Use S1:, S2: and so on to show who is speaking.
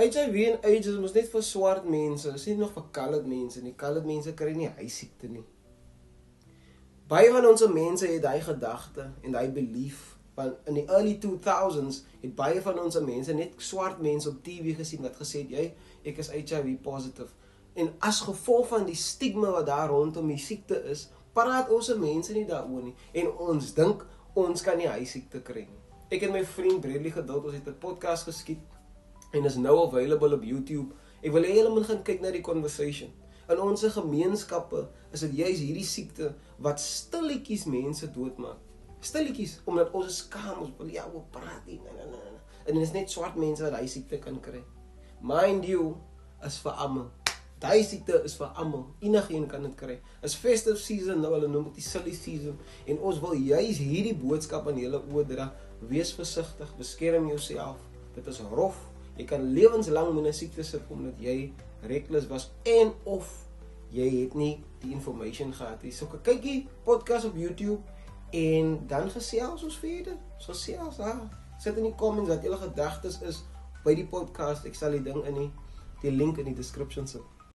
S1: HIV en AIDS is mos net vir swart mense, is nie nog vir colored mense nie. Colored mense kry nie hy siekte nie. Baie van ons mense het hy gedagte en hy belief, want in die early 2000s het baie van ons mense, net swart mense op TV gesien wat gesê het, ek is HIV positive. En as gevolg van die stigma wat daar rondom die siekte is, praat ons mense nie daaroor nie. En ons dink, ons kan nie hy siekte kry nie. Ek en my vriend Bradley Geduld, ons het 'n podcast geskiet, en is nou available op YouTube. Ek wil hê julle moet gaan kyk na die conversation. In ons gemeenskappe is dit juist hierdie siekte wat stilletjies mense doodmaak. Stilletjies, omdat ons skaam, ons wil oor praat nie. En dit is net swart mense wat hy siekte kan kry. Mind you, is vir almal. Die siekte is vir almal. Enigeen kan dit kry. Is festive season, nou hulle noem dit die silly season. En ons wil juist hierdie boodskap aan julle oordra. Wees versigtig, beskerm jouself. Dit is rof. Jy kan lewenslang met 'n siekte sit omdat jy reckless was en of jy het nie die information gehad nie. So kyk die podcast op YouTube en dan gesels ons verder. So gesels daar. Sit in die comments wat julle gedagtes is by die podcast. Ek sal die ding in die link in die description sit.